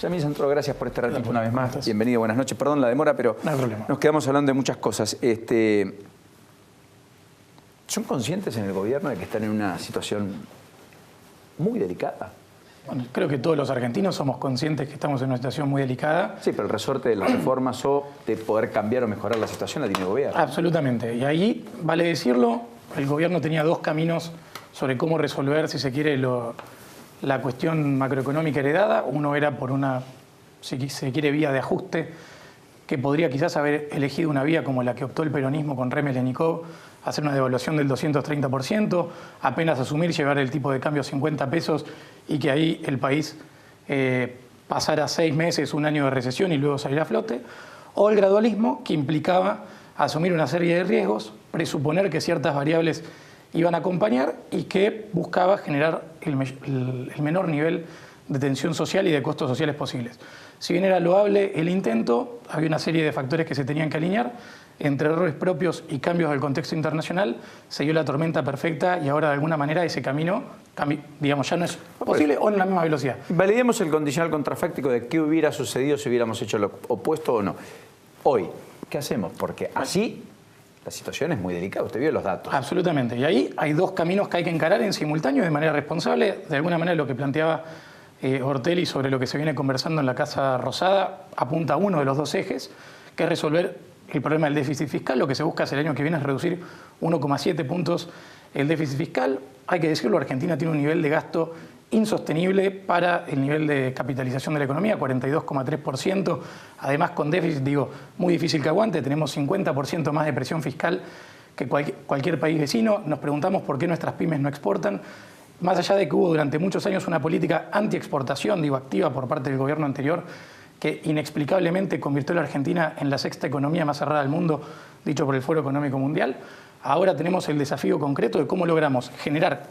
Yamil Santoro, gracias por este ratito una vez más. Gracias. Bienvenido, buenas noches. Perdón la demora, pero no hay problema. Nos quedamos hablando de muchas cosas. ¿Son conscientes en el gobierno de que están en una situación muy delicada? Bueno, creo que todos los argentinos somos conscientes que estamos en una situación muy delicada. Sí, pero el resorte de las reformas o de poder cambiar o mejorar la situación la tiene el gobierno. Absolutamente. Y ahí, vale decirlo, el gobierno tenía dos caminos sobre cómo resolver, si se quiere, la cuestión macroeconómica heredada. Uno era por una, si se quiere, vía de ajuste, que podría quizás haber elegido una vía como la que optó el peronismo con Remes-Lenikov, hacer una devaluación del 230%, apenas asumir, llevar el tipo de cambio a 50 pesos y que ahí el país pasara 6 meses, un año de recesión y luego salir a flote, o el gradualismo, que implicaba asumir una serie de riesgos, presuponer que ciertas variables iban a acompañar y que buscaba generar el menor nivel de tensión social y de costos sociales posibles. Si bien era loable el intento, había una serie de factores que se tenían que alinear. Entre errores propios y cambios del contexto internacional, se dio la tormenta perfecta y ahora de alguna manera ese camino, digamos, ya no es posible o en la misma velocidad. Validemos el condicional contrafáctico de qué hubiera sucedido si hubiéramos hecho lo opuesto o no. Hoy, ¿qué hacemos? Porque así la situación es muy delicada, usted vio los datos. Absolutamente, y ahí hay dos caminos que hay que encarar en simultáneo de manera responsable. De alguna manera lo que planteaba Ortelli sobre lo que se viene conversando en la Casa Rosada apunta a uno de los dos ejes, que es resolver el problema del déficit fiscal. Lo que se busca hacia el año que viene es reducir 1,7 puntos el déficit fiscal. Hay que decirlo, Argentina tiene un nivel de gasto insostenible para el nivel de capitalización de la economía, 42,3%. Además, con déficit, muy difícil que aguante. Tenemos 50% más de presión fiscal que cualquier país vecino. Nos preguntamos por qué nuestras pymes no exportan. Más allá de que hubo durante muchos años una política anti-exportación, activa por parte del gobierno anterior, que inexplicablemente convirtió a la Argentina en la sexta economía más cerrada del mundo, dicho por el Foro Económico Mundial. Ahora tenemos el desafío concreto de cómo logramos generar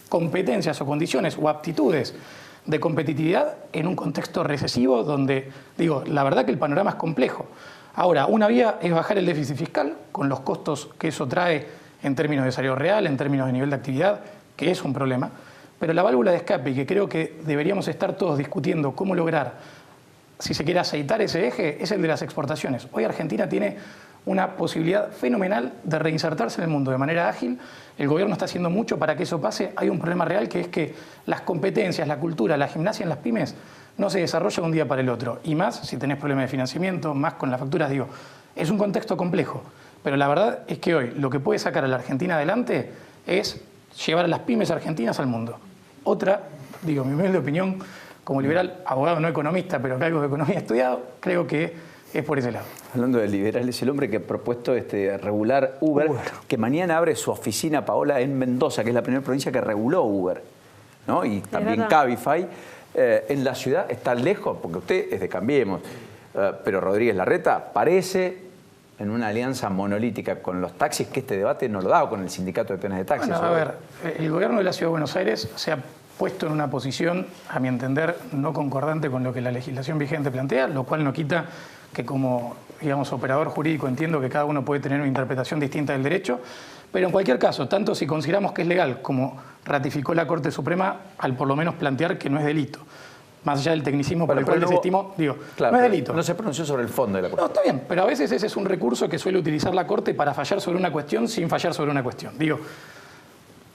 competencias o condiciones o aptitudes de competitividad en un contexto recesivo donde, la verdad que el panorama es complejo. Ahora, una vía es bajar el déficit fiscal con los costos que eso trae en términos de salario real, en términos de nivel de actividad, que es un problema. Pero la válvula de escape, y que creo que deberíamos estar todos discutiendo cómo lograr, si se quiere aceitar ese eje, es el de las exportaciones. Hoy Argentina tiene una posibilidad fenomenal de reinsertarse en el mundo de manera ágil. El gobierno está haciendo mucho para que eso pase. Hay un problema real que es que las competencias, la cultura, la gimnasia en las pymes no se desarrolla de un día para el otro. Y más si tenés problemas de financiamiento, más con las facturas, es un contexto complejo. Pero la verdad es que hoy lo que puede sacar a la Argentina adelante es llevar a las pymes argentinas al mundo. Otra, mi humilde opinión, como liberal, abogado no economista, pero que algo de economía estudiado, creo que es por ese lado. Hablando de liberal, es el hombre que ha propuesto regular Uber, que mañana abre su oficina, Paola, en Mendoza, que es la primera provincia que reguló Uber, ¿no? Y también Cabify. En la ciudad está lejos, porque usted es de Cambiemos, pero Rodríguez Larreta parece en una alianza monolítica con los taxis, que este debate no lo da, o con el sindicato de peones de taxis. Bueno, a ver, el gobierno de la Ciudad de Buenos Aires se ha puesto en una posición, a mi entender, no concordante con lo que la legislación vigente plantea, lo cual no quita que como, operador jurídico entiendo que cada uno puede tener una interpretación distinta del derecho, pero en cualquier caso, tanto si consideramos que es legal como ratificó la Corte Suprema, al por lo menos plantear que no es delito. Más allá del tecnicismo por el cual desestimó, claro, no es delito. No se pronunció sobre el fondo de la cuestión. No, está bien, pero a veces ese es un recurso que suele utilizar la Corte para fallar sobre una cuestión sin fallar sobre una cuestión.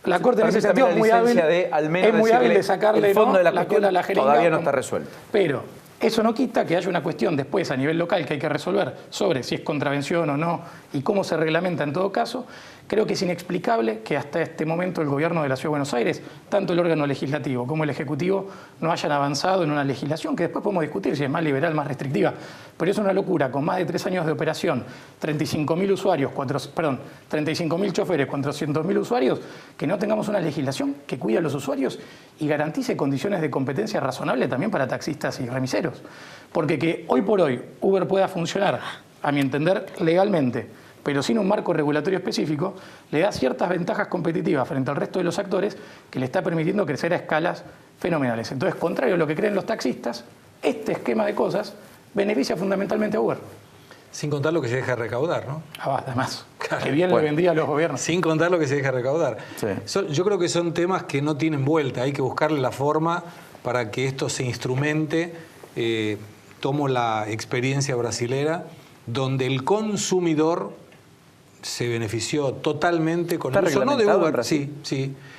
La Corte en ese sentido es muy hábil de sacarle el fondo de la cola cuestión a la jeringa. Todavía no está resuelto. Pero eso no quita que haya una cuestión después a nivel local que hay que resolver sobre si es contravención o no y cómo se reglamenta en todo caso. Creo que es inexplicable que hasta este momento el gobierno de la Ciudad de Buenos Aires, tanto el órgano legislativo como el ejecutivo, no hayan avanzado en una legislación que después podemos discutir si es más liberal, más restrictiva. Pero es una locura, con más de 3 años de operación, 35.000 usuarios, 35.000 choferes, 400.000 usuarios, que no tengamos una legislación que cuide a los usuarios y garantice condiciones de competencia razonable también para taxistas y remiseros. Porque que hoy por hoy Uber pueda funcionar, a mi entender, legalmente, pero sin un marco regulatorio específico, le da ciertas ventajas competitivas frente al resto de los actores que le está permitiendo crecer a escalas fenomenales. Entonces, contrario a lo que creen los taxistas, este esquema de cosas beneficia fundamentalmente a Uber. Sin contar lo que se deja recaudar, ¿no? Además, claro, que bien le vendía a los gobiernos. Sin contar lo que se deja recaudar. Sí. Yo creo que son temas que no tienen vuelta. Hay que buscarle la forma para que esto se instrumente tomo la experiencia brasilera, donde el consumidor se benefició totalmente con el uso, no de Uber, sí.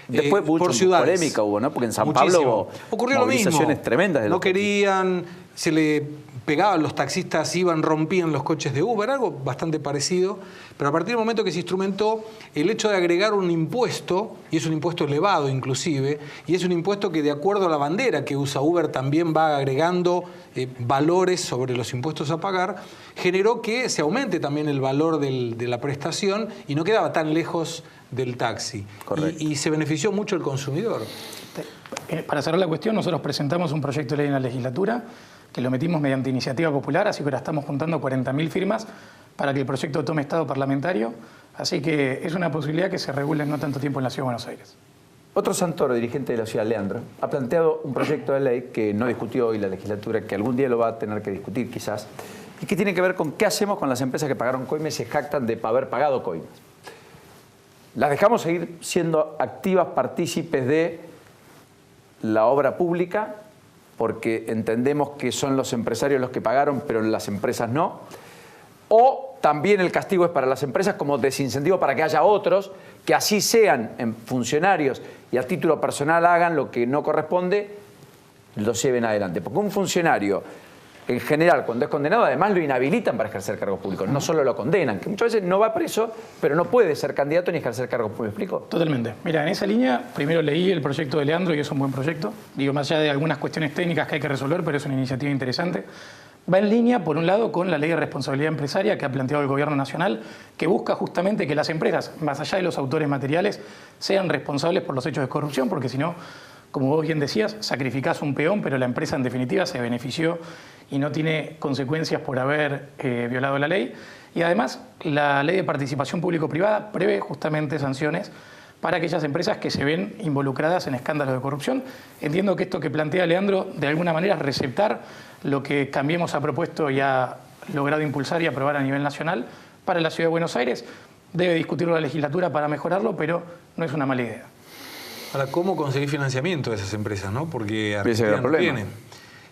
Después por ciudades. Polémica hubo, ¿no? Porque en San Muchísimo. Pablo ocurrió lo mismo. Movilizaciones tremendas. No querían, se le pegaban, los taxistas iban, rompían los coches de Uber, algo bastante parecido, pero a partir del momento que se instrumentó el hecho de agregar un impuesto, y es un impuesto elevado inclusive, y es un impuesto que de acuerdo a la bandera que usa Uber también va agregando valores sobre los impuestos a pagar, generó que se aumente también el valor de la prestación y no quedaba tan lejos del taxi. Y se benefició mucho el consumidor. Para cerrar la cuestión, nosotros presentamos un proyecto de ley en la legislatura que lo metimos mediante iniciativa popular, así que ahora estamos juntando 40.000 firmas para que el proyecto tome estado parlamentario. Así que es una posibilidad que se regule en no tanto tiempo en la Ciudad de Buenos Aires. Otro Santoro, dirigente de la ciudad, Leandro, ha planteado un proyecto de ley que no discutió hoy la legislatura, que algún día lo va a tener que discutir quizás, y que tiene que ver con qué hacemos con las empresas que pagaron coimas y se jactan de haber pagado coimas. ¿Las dejamos seguir siendo activas partícipes de la obra pública porque entendemos que son los empresarios los que pagaron, pero las empresas no? ¿O también el castigo es para las empresas como desincentivo para que haya otros que así sean funcionarios y a título personal hagan lo que no corresponde, lo lleven adelante? Porque un funcionario, en general, cuando es condenado, además lo inhabilitan para ejercer cargos públicos, no solo lo condenan, que muchas veces no va preso, pero no puede ser candidato ni ejercer cargos públicos. ¿Me explico? Totalmente. Mira, en esa línea, primero leí el proyecto de Leandro y es un buen proyecto. Digo, más allá de algunas cuestiones técnicas que hay que resolver, pero es una iniciativa interesante. Va en línea, por un lado, con la Ley de Responsabilidad Empresaria que ha planteado el Gobierno Nacional, que busca justamente que las empresas, más allá de los autores materiales, sean responsables por los hechos de corrupción, porque si no, como vos bien decías, sacrificás un peón, pero la empresa en definitiva se benefició y no tiene consecuencias por haber violado la ley. Y además, la Ley de Participación Público-Privada prevé justamente sanciones para aquellas empresas que se ven involucradas en escándalos de corrupción. Entiendo que esto que plantea Leandro, de alguna manera, es receptar lo que Cambiemos ha propuesto y ha logrado impulsar y aprobar a nivel nacional para la Ciudad de Buenos Aires. Debe discutirlo la legislatura para mejorarlo, pero no es una mala idea. Ahora, ¿cómo conseguir financiamiento de esas empresas, no? Porque Argentina no tiene.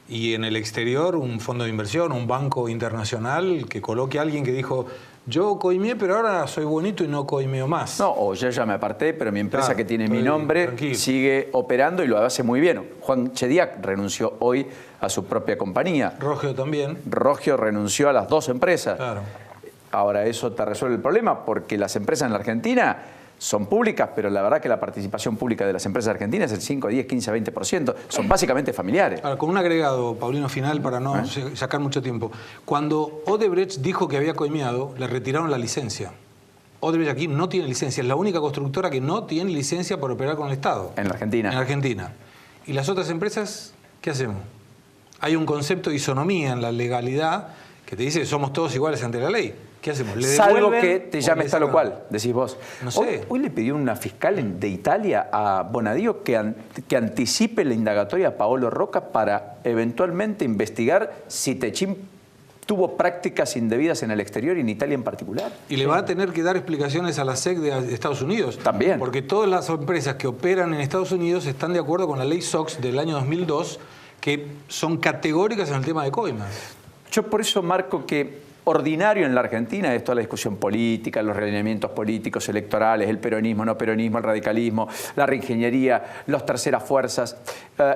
Y en el exterior, un fondo de inversión, un banco internacional que coloque a alguien que dijo: yo coimé, pero ahora soy bonito y no coimeo más. No, o yo ya me aparté, pero mi empresa que tiene mi nombre sigue operando y lo hace muy bien. Juan Chediak renunció hoy a su propia compañía. Rogio también. Rogio renunció a las 2 empresas. Claro. Ahora, eso te resuelve el problema porque las empresas en la Argentina son públicas, pero la verdad que la participación pública de las empresas argentinas es el 5, 10, 15, 20%. Son básicamente familiares. Ahora, con un agregado, Paulino, final, para no sacar mucho tiempo. Cuando Odebrecht dijo que había coimeado, le retiraron la licencia. Odebrecht aquí no tiene licencia. Es la única constructora que no tiene licencia para operar con el Estado. En la Argentina. En la Argentina. ¿Y las otras empresas qué hacemos? Hay un concepto de isonomía en la legalidad que te dice que somos todos iguales ante la ley. ¿Qué hacemos? ¿Le salvo que te llames tal o cual, decís vos. No sé. Hoy le pidió una fiscal de Italia a Bonadío que anticipe la indagatoria a Paolo Rocca para eventualmente investigar si Techin tuvo prácticas indebidas en el exterior y en Italia en particular. Y le va a tener que dar explicaciones a la SEC de Estados Unidos. También. Porque todas las empresas que operan en Estados Unidos están de acuerdo con la ley SOX del año 2002, que son categóricas en el tema de coimas. Yo por eso marco que ordinario en la Argentina es toda la discusión política, los realineamientos políticos, electorales, el peronismo, no peronismo, el radicalismo, la reingeniería, las terceras fuerzas.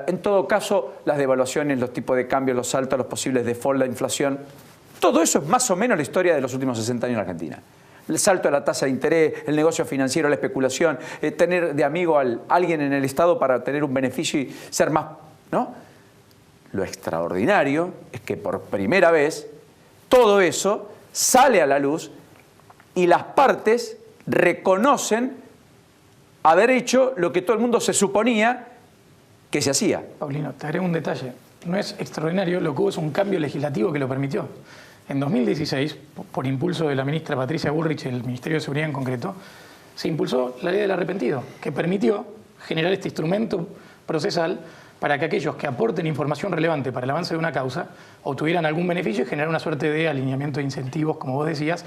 En todo caso, las devaluaciones, los tipos de cambio, los saltos, los posibles default, la inflación. Todo eso es más o menos la historia de los últimos 60 años en la Argentina. El salto de la tasa de interés, el negocio financiero, la especulación, tener de amigo a alguien en el Estado para tener un beneficio y ser más, ¿no? Lo extraordinario es que por primera vez todo eso sale a la luz y las partes reconocen haber hecho lo que todo el mundo se suponía que se hacía. Paulino, te agrego un detalle. No es extraordinario, lo que hubo es un cambio legislativo que lo permitió. En 2016, por impulso de la ministra Patricia Bullrich, el Ministerio de Seguridad en concreto, se impulsó la ley del arrepentido, que permitió generar este instrumento procesal para que aquellos que aporten información relevante para el avance de una causa obtuvieran algún beneficio y generar una suerte de alineamiento de incentivos, como vos decías,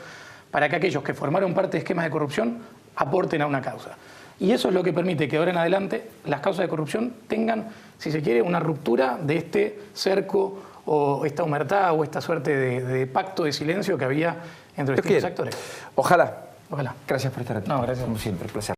para que aquellos que formaron parte de esquemas de corrupción aporten a una causa. Y eso es lo que permite que ahora en adelante las causas de corrupción tengan, si se quiere, una ruptura de este cerco o esta humertad o esta suerte de pacto de silencio que había entre distintos actores. Ojalá. Ojalá. Gracias por estar aquí. No, gracias. Como siempre, placer.